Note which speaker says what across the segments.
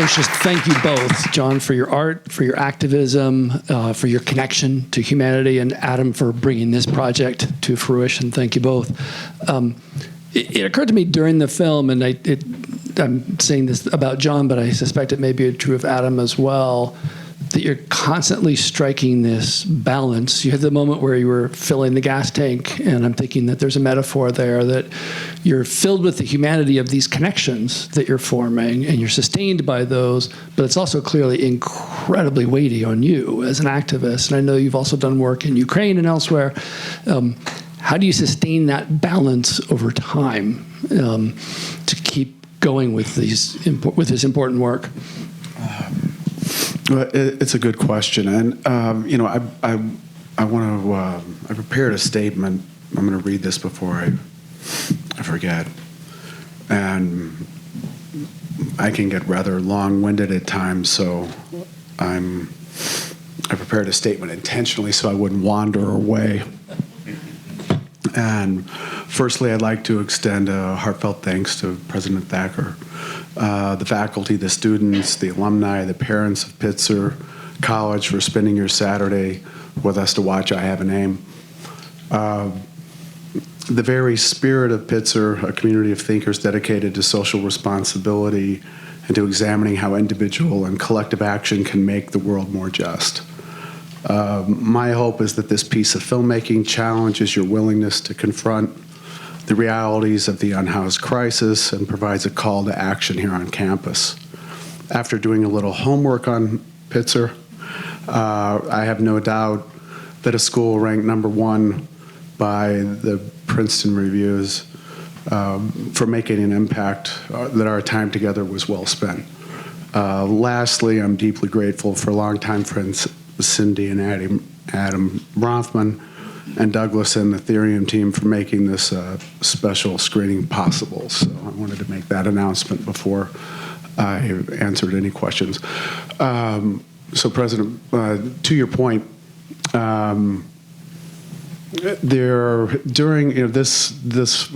Speaker 1: first just thank you both, Jon, for your art, for your activism, for your connection to humanity, and Adam for bringing this project to fruition. Thank you both. It occurred to me during the film, and I'm saying this about Jon, but I suspect it may be true of Adam as well, that you're constantly striking this balance. You had the moment where you were filling the gas tank, and I'm thinking that there's a metaphor there that you're filled with the humanity of these connections that you're forming, and you're sustained by those, but it's also clearly incredibly weighty on you as an activist. And I know you've also done work in Ukraine and elsewhere. How do you sustain that balance over time to keep going with this important work?
Speaker 2: Well, it's a good question, and I want to. I prepared a statement. I'm going to read this before I forget, and I can get rather long-winded at times, so I prepared a statement intentionally so I wouldn't wander away. And firstly, I'd like to extend a heartfelt thanks to President Thacker, the faculty, the students, the alumni, the parents of Pitzer College for spending your Saturday with us to watch I Have a Name. The very spirit of Pitzer, a community of thinkers dedicated to social responsibility and to examining how individual and collective action can make the world more just. My hope is that this piece of filmmaking challenges your willingness to confront the realities of the unhoused crisis and provides a call to action here on campus. After doing a little homework on Pitzer, I have no doubt that a school ranked #1 by the Princeton Reviews for making an impact, that our time together was well spent. Lastly, I'm deeply grateful for longtime friends Cindy and Adam Bronfman and Douglas and the Ethereum team for making this special screening possible. So I wanted to make that announcement before I answered any questions. So President, to your point, during this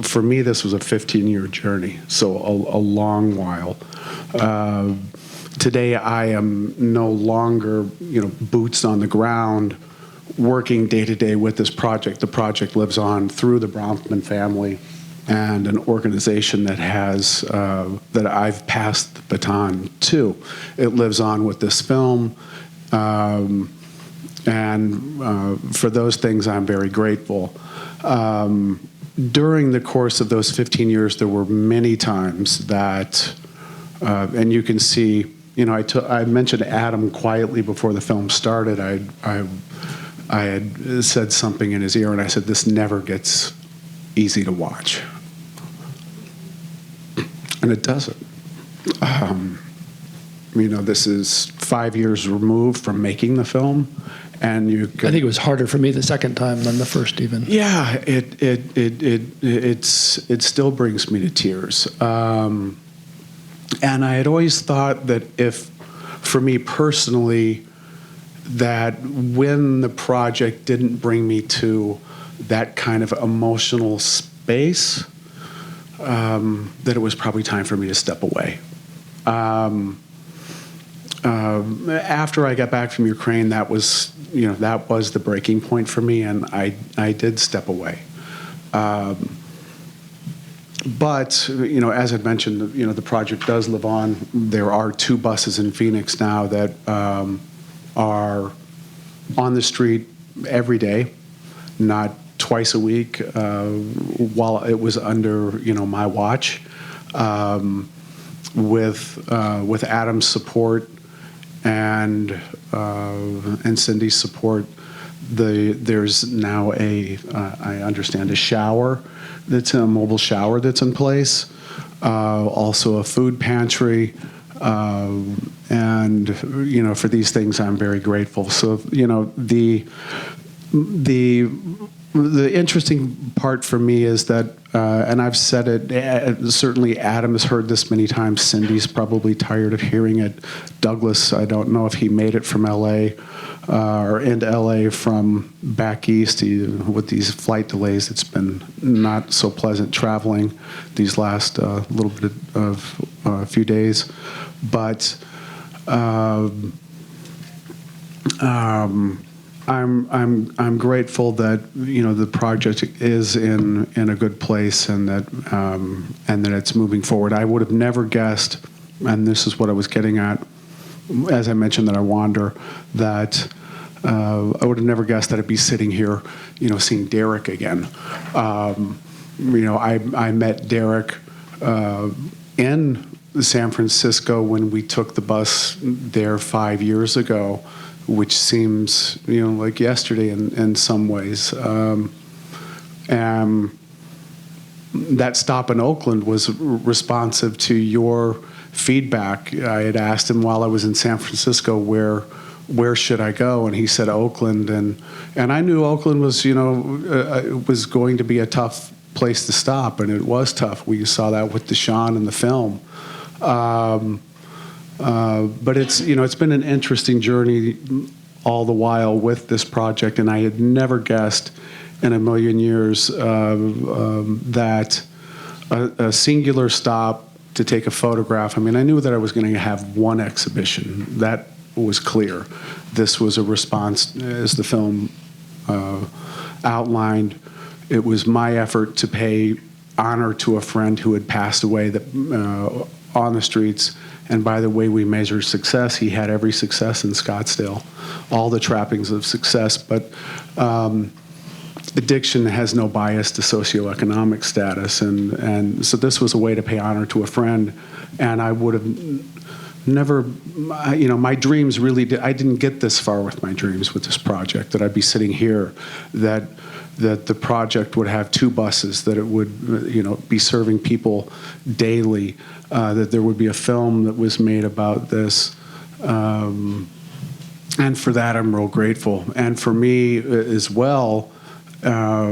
Speaker 2: for me, this was a 15-year journey, so a long while. Today, I am no longer, boots on the ground, working day to day with this project. The project lives on through the Bronfman family and an organization that has that I've passed the baton to. It lives on with this film, and for those things, I'm very grateful. During the course of those 15 years, there were many times that, and you can see. I mentioned Adam quietly before the film started. I had said something in his ear, and I said, "This never gets easy to watch," and it doesn't. This is 5 years removed from making the film, and I think
Speaker 1: it was harder for me the second time than the first, even.
Speaker 2: Yeah, it still brings me to tears. And I had always thought that for me personally, that when the project didn't bring me to that kind of emotional space, that it was probably time for me to step away. After I got back from Ukraine, that was the breaking point for me, and I did step away. But, as I mentioned, the project does live on. There are 2 buses in Phoenix now that are on the street every day, not twice a week, while it was under, my watch, with Adam's support and Cindy's support. There's now I understand, a shower. That's a mobile shower that's in place, also a food pantry, and for these things I'm very grateful. So the interesting part for me is that, and I've said it, certainly Adam has heard this many times. Cindy's probably tired of hearing it. Douglas, I don't know if he made it from L.A. Or into LA from back east. With these flight delays, it's been not so pleasant traveling these last few days. But I'm grateful that the project is in a good place and that it's moving forward. I would have never guessed, and this is what I was getting at, as I mentioned that I wander, that I would have never guessed that I'd be sitting here, seeing Derek again. I met Derek in San Francisco when we took the bus there 5 years ago, which seems, like yesterday in some ways. And that stop in Oakland was responsive to your feedback. I had asked him while I was in San Francisco, where should I go? And he said Oakland, and I knew Oakland was, was going to be a tough place to stop, and it was tough. We saw that with Deshaun in the film. But it's been an interesting journey all the while with this project, and I had never guessed in a million years that a singular stop to take a photograph. I mean, I knew that I was going to have one exhibition. That was clear. This was a response, as the film outlined. It was my effort to pay honor to a friend who had passed away on the streets. And by the way we measure success, he had every success in Scottsdale, all the trappings of success. But addiction has no bias to socioeconomic status. And so this was a way to pay honor to a friend. And I would have never, my dreams really I didn't get this far with my dreams with this project, that I'd be sitting here, that the project would have 2 buses, that it would, be serving people daily, that there would be a film that was made about this. And for that, I'm real grateful. And for me as well, I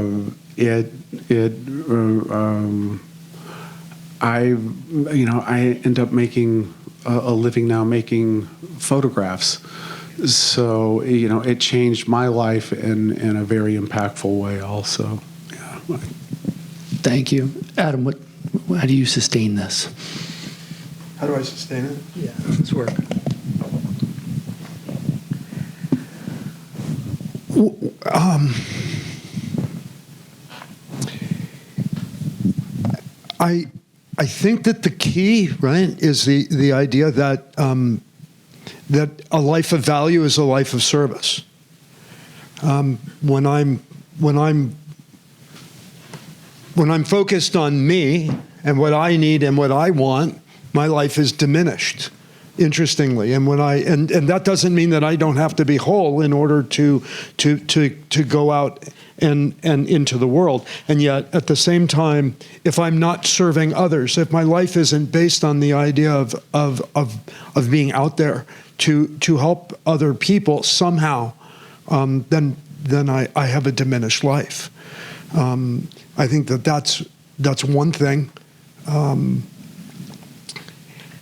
Speaker 2: end up making a living now making photographs. So, it changed my life in a very impactful way also. Yeah.
Speaker 1: Thank you. Adam, how do you sustain this?
Speaker 3: How do I sustain it?
Speaker 1: Yeah, this work.
Speaker 3: I think that the key, right, is the idea that that a life of value is a life of service. When I'm focused on me and what I need and what I want, my life is diminished, interestingly. And and that doesn't mean that I don't have to be whole in order to go out and into the world. And yet, at the same time, if I'm not serving others, if my life isn't based on the idea of being out there to help other people somehow, then I have a diminished life. I think that's one thing.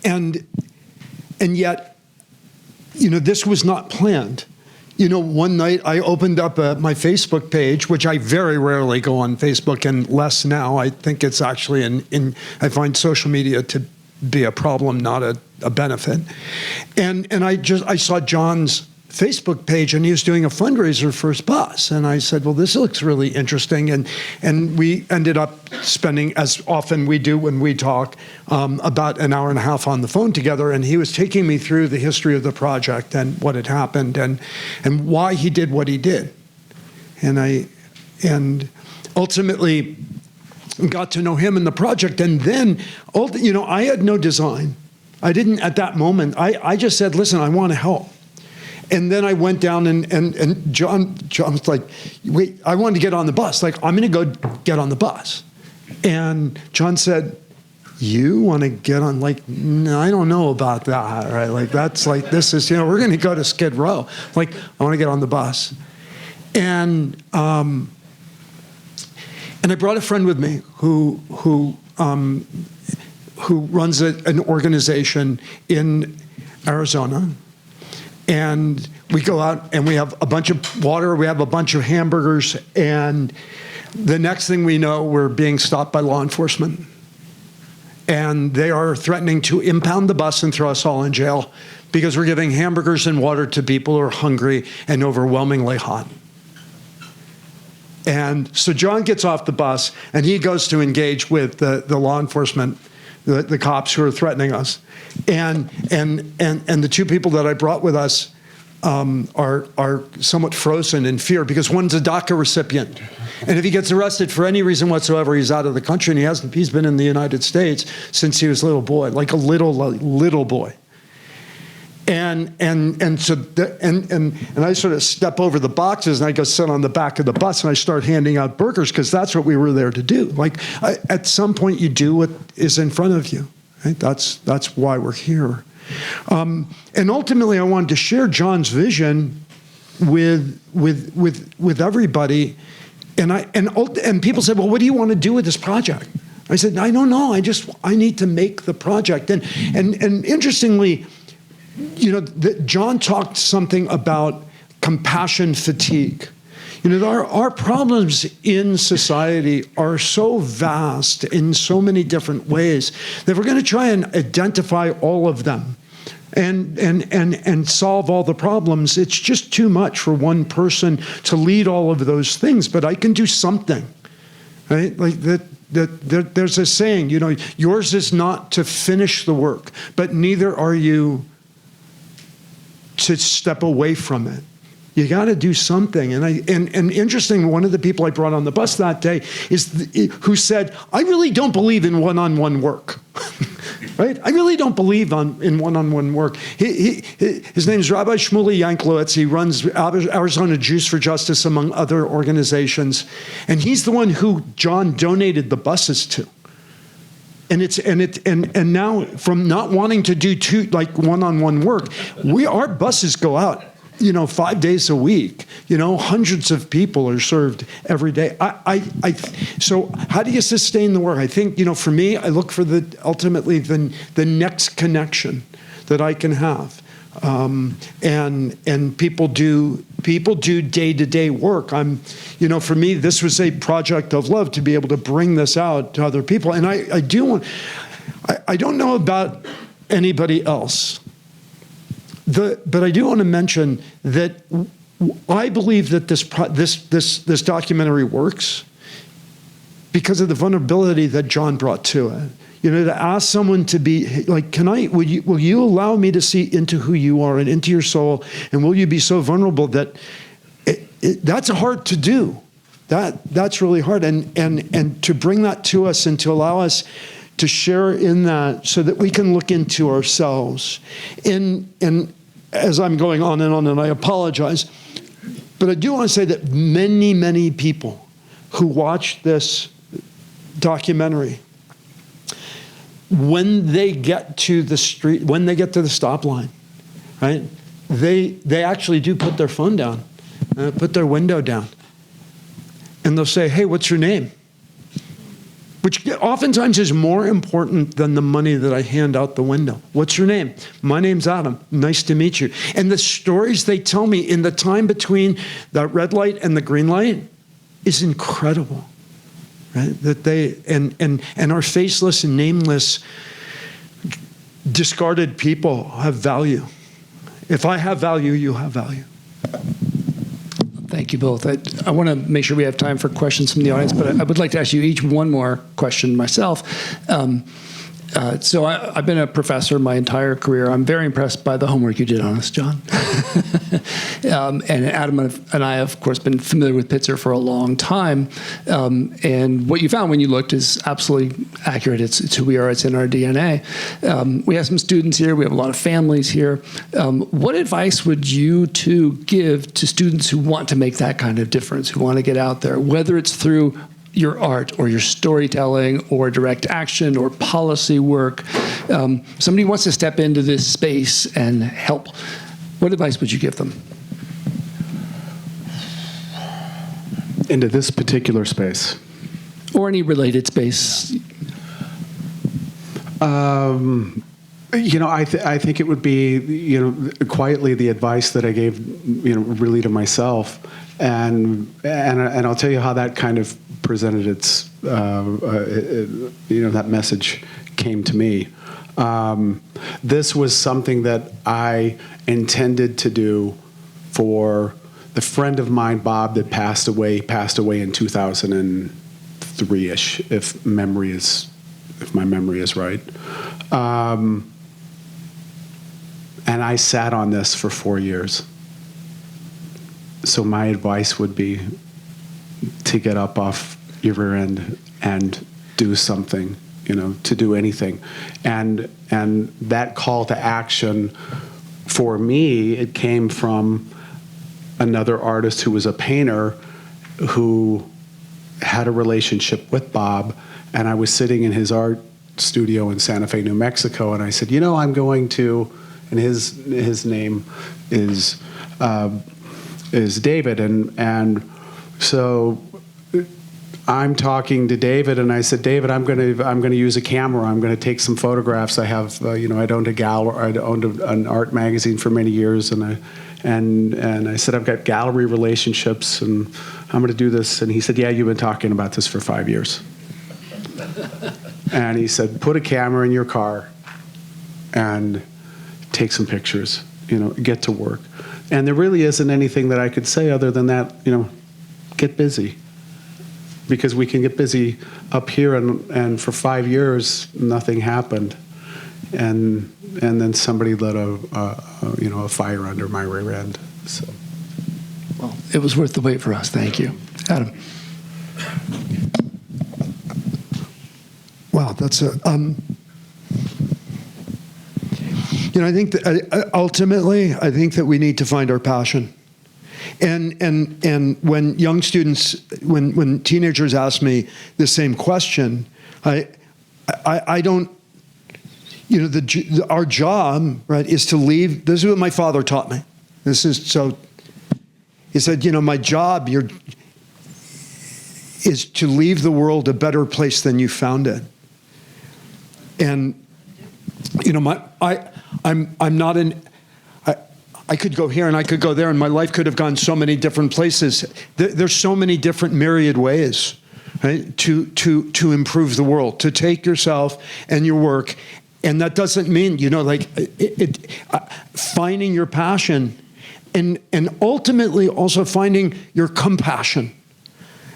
Speaker 3: And yet, this was not planned. One night I opened up my Facebook page, which I very rarely go on Facebook, and less now. I think it's actually I find social media to be a problem, not a benefit. And I saw Jon's Facebook page, and he was doing a fundraiser for his bus. And I said, well, this looks really interesting. And we ended up spending, as often we do when we talk, about an hour and a half on the phone together. And he was taking me through the history of the project and what had happened and why he did what he did. And ultimately got to know him and the project. And then, I had no design. I didn't at that moment. I just said, listen, I want to help. And then I went down and Jon was like, wait, I wanted to get on the bus. Like, I'm going to go get on the bus. And Jon said, you want to get on? Like, no, I don't know about that, right? Like, that's like, this is, we're going to go to Skid Row. Like, I want to get on the bus. And I brought a friend with me who runs an organization in Arizona. And we go out and we have a bunch of water, we have a bunch of hamburgers, and the next thing we know, we're being stopped by law enforcement. And they are threatening to impound the bus and throw us all in jail because we're giving hamburgers and water to people who are hungry and overwhelmingly hot. And so Jon gets off the bus and he goes to engage with the law enforcement, the cops who are threatening us. And the two people that I brought with us are somewhat frozen in fear because one's a DACA recipient. And if he gets arrested for any reason whatsoever, he's out of the country, and he's been in the United States since he was a little boy, like a little boy. And I sort of step over the boxes and I go sit on the back of the bus and I start handing out burgers because that's what we were there to do. Like at some point you do what is in front of you. Right? That's why we're here. And ultimately I wanted to share Jon's vision with everybody. And people said, well, what do you want to do with this project? I said, I don't know. I need to make the project. And interestingly, Jon talked something about compassion fatigue. Our problems in society are so vast in so many different ways that we're going to try and identify all of them and solve all the problems. It's just too much for one person to lead all of those things, but I can do something, right? Like there's a saying, yours is not to finish the work, but neither are you to step away from it. You got to do something. And interesting, one of the people I brought on the bus that day who said, I really don't believe in one-on-one work. Right? I really don't believe in one-on-one work. His name is Rabbi Shmuley Yanklowitz. He runs Arizona Jews for Justice, among other organizations. And he's the one who Jon donated the buses to. And now from not wanting to do one-on-one work, our buses go out, 5 days a week. Hundreds of people are served every day. So how do you sustain the work? I think, for me, I look for ultimately the next connection that I can have. And people do day-to-day work. For me, this was a project of love to be able to bring this out to other people. And I don't know about anybody else. But I do want to mention that I believe that this documentary works because of the vulnerability that Jon brought to it. To ask someone to be like, will you allow me to see into who you are and into your soul, and will you be so vulnerable that that's hard to do. That's really hard, and to bring that to us and to allow us to share in that so that we can look into ourselves. And as I'm going on, and I apologize, but I do want to say that many, many people who watch this documentary, when they get to the street, when they get to the stop line, right, they actually do put their phone down, put their window down, and they'll say, hey, what's your name? Which oftentimes is more important than the money that I hand out the window. What's your name? My name's Adam. Nice to meet you. And the stories they tell me in the time between the red light and the green light is incredible. Right? That they and our faceless and nameless discarded people have value. If I have value, you have value.
Speaker 1: Thank you both. I want to make sure we have time for questions from the audience, but I would like to ask you each one more question myself. So I've been a professor my entire career. I'm very impressed by the homework you did on us, Jon. And Adam and I have, of course, been familiar with Pitzer for a long time. And what you found when you looked is absolutely accurate. It's who we are. It's in our DNA. We have some students here. We have a lot of families here. What advice would you two give to students who want to make that kind of difference, who want to get out there, whether it's through your art or your storytelling or direct action or policy work? Somebody wants to step into this space and help. What advice would you give them?
Speaker 2: Into this particular space?
Speaker 1: Or any related space?
Speaker 2: I think it would be, quietly the advice that I gave, really to myself. And I'll tell you how that kind of presented its, that message came to me. This was something that I intended to do for the friend of mine, Bob, that passed away in 2003-ish, if my memory is right. And I sat on this for 4 years. So my advice would be to get up off your rear end and do something, to do anything. And that call to action, for me, it came from another artist who was a painter who had a relationship with Bob, and I was sitting in his art studio in Santa Fe, New Mexico, and I said, I'm going to, and his name is David, and so I'm talking to David, and I said, David, I'm going to use a camera. I'm going to take some photographs. I have, I'd owned a gallery. I'd owned an art magazine for many years, and I said, I've got gallery relationships, and I'm going to do this. And he said, yeah, you've been talking about this for 5 years. And he said, put a camera in your car and take some pictures, get to work. And there really isn't anything that I could say other than that, get busy. Because we can get busy up here, and for 5 years, nothing happened. And then somebody lit a fire under my rear end. So,
Speaker 1: Well, it was worth the wait for us. Thank you. Adam.
Speaker 3: Wow, that's a. I think that ultimately, I think that we need to find our passion. And when young students, when teenagers ask me the same question, I don't. Our job, right, is to leave. This is what my father taught me. This is so. He said, my job is to leave the world a better place than you found it. And I'm not in. I could go here and I could go there, and my life could have gone so many different places. There's so many different myriad ways, right, to improve the world, to take yourself and your work. And that doesn't mean, finding your passion and ultimately also finding your compassion.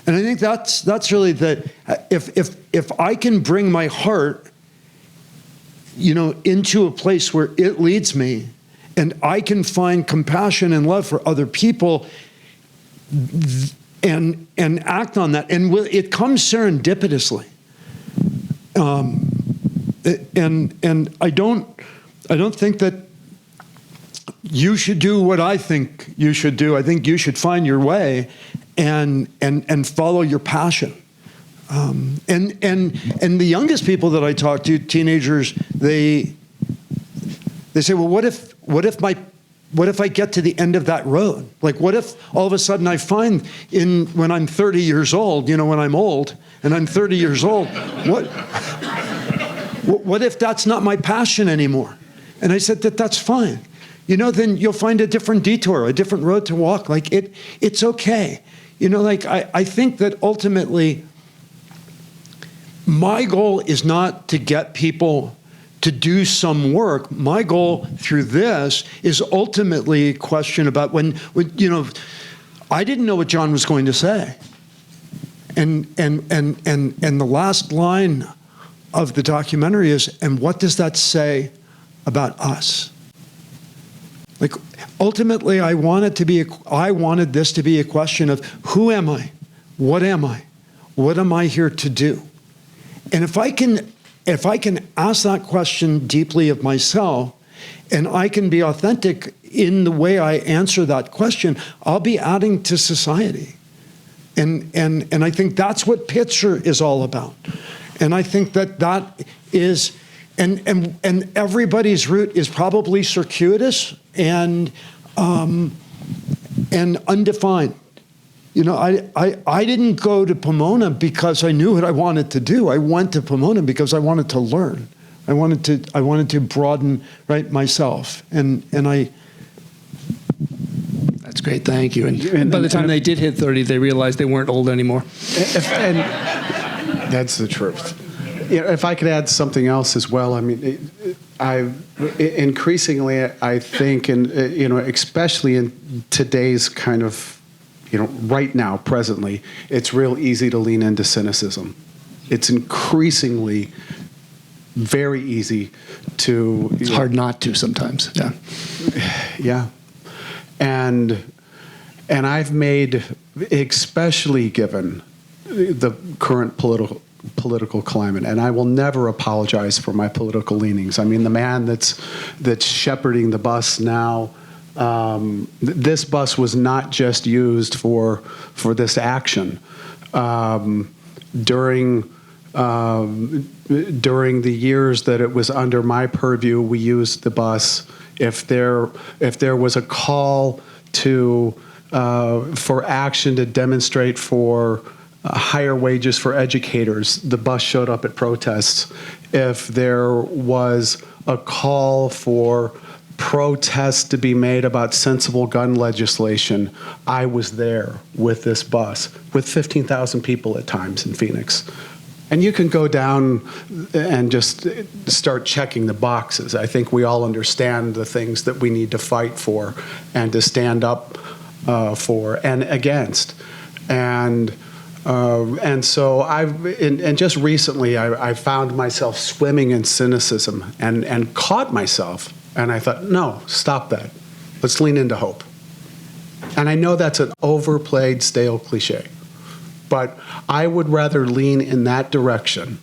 Speaker 3: And I think that's really that if I can bring my heart, into a place where it leads me, and I can find compassion and love for other people and act on that. And it comes serendipitously. And I don't think that you should do what I think you should do. I think you should find your way and follow your passion. And the youngest people that I talk to, teenagers, they say, well, what if I get to the end of that road? Like, what if all of a sudden I find when I'm 30 years old, when I'm old and I'm 30 years old, what if that's not my passion anymore? And I said that's fine. Then you'll find a different detour, a different road to walk. Like it's okay. I think that ultimately my goal is not to get people to do some work. My goal through this is ultimately a question about when I didn't know what Jon was going to say. And the last line of the documentary is, and what does that say about us? Like, ultimately, I wanted this to be a question of who am I? What am I? What am I here to do? And if I can ask that question deeply of myself, and I can be authentic in the way I answer that question, I'll be adding to society. And I think that's what Pitzer is all about. And I think that is, and everybody's route is probably circuitous and undefined. I didn't go to Pomona because I knew what I wanted to do. I went to Pomona because I wanted to learn. I wanted to broaden, right, myself. And I.
Speaker 1: That's great. Thank you. And by the time they did hit 30, they realized they weren't old anymore.
Speaker 2: And that's the truth. if I could add something else as well, I mean, increasingly, I think, and especially in today's kind of, right now, presently, it's real easy to lean into cynicism. It's increasingly very easy to.
Speaker 1: It's hard not to sometimes. Yeah.
Speaker 2: Yeah, and I've made, especially given the current political climate, and I will never apologize for my political leanings. I mean, the man that's shepherding the bus now, this bus was not just used for this action. During the years that it was under my purview, we used the bus. If there was a call for action to demonstrate for higher wages for educators, the bus showed up at protests. If there was a call for protests to be made about sensible gun legislation, I was there with this bus, with 15,000 people at times in Phoenix. And you can go down and just start checking the boxes. I think we all understand the things that we need to fight for and to stand up for and against. And so and just recently I found myself swimming in cynicism and caught myself. And I thought, no, stop that. Let's lean into hope. And I know that's an overplayed, stale cliche. But I would rather lean in that direction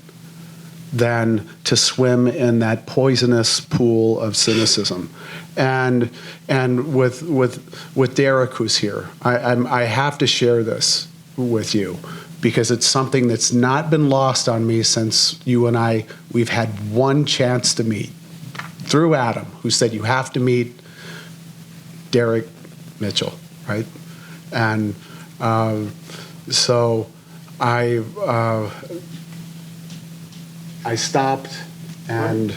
Speaker 2: than to swim in that poisonous pool of cynicism. And with Derek, who's here, I have to share this with you because it's something that's not been lost on me since you and we've had one chance to meet through Adam, who said you have to meet Derek Mitchell, right? And so I stopped, and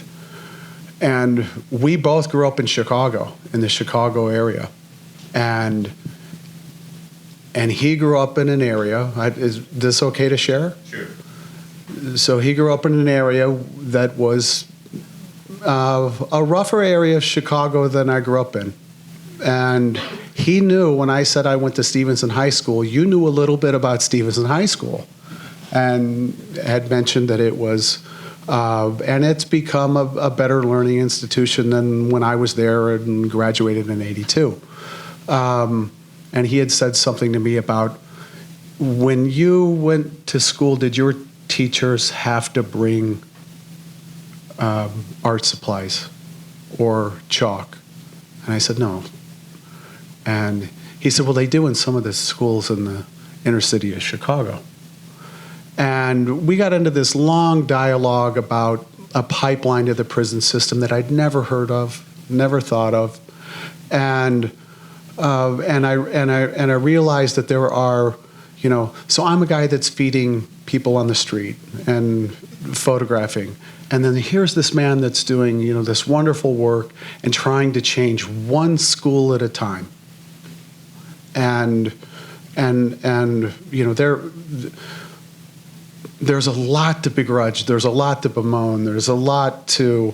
Speaker 2: we both grew up in Chicago, in the Chicago area, and he grew up in an area. Is this okay to share?
Speaker 4: Sure.
Speaker 2: So he grew up in an area that was a rougher area of Chicago than I grew up in. And he knew when I said I went to Stevenson High School, you knew a little bit about Stevenson High School, and had mentioned that it was, and it's become a better learning institution than when I was there and graduated in '82. And he had said something to me about, when you went to school, did your teachers have to bring art supplies or chalk? And I said, no. And he said, well, they do in some of the schools in the inner city of Chicago. And we got into this long dialogue about a pipeline to the prison system that I'd never heard of, never thought of. And I realized that there are, so I'm a guy that's feeding people on the street and photographing. And then here's this man that's doing, this wonderful work and trying to change one school at a time. And there's a lot to begrudge. There's a lot to bemoan. There's a lot to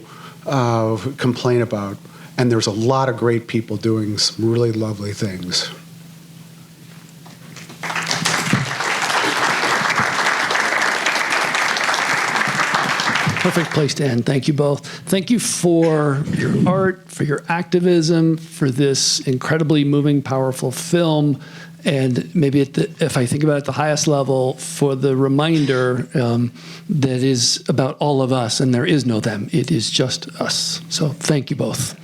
Speaker 2: complain about. And there's a lot of great people doing some really lovely things.
Speaker 1: Perfect place to end. Thank you both. Thank you for your art, for your activism, for this incredibly moving, powerful film, and maybe if I think about it at the highest level, for the reminder that is about all of us, and there is no them. It is just us. So thank you both.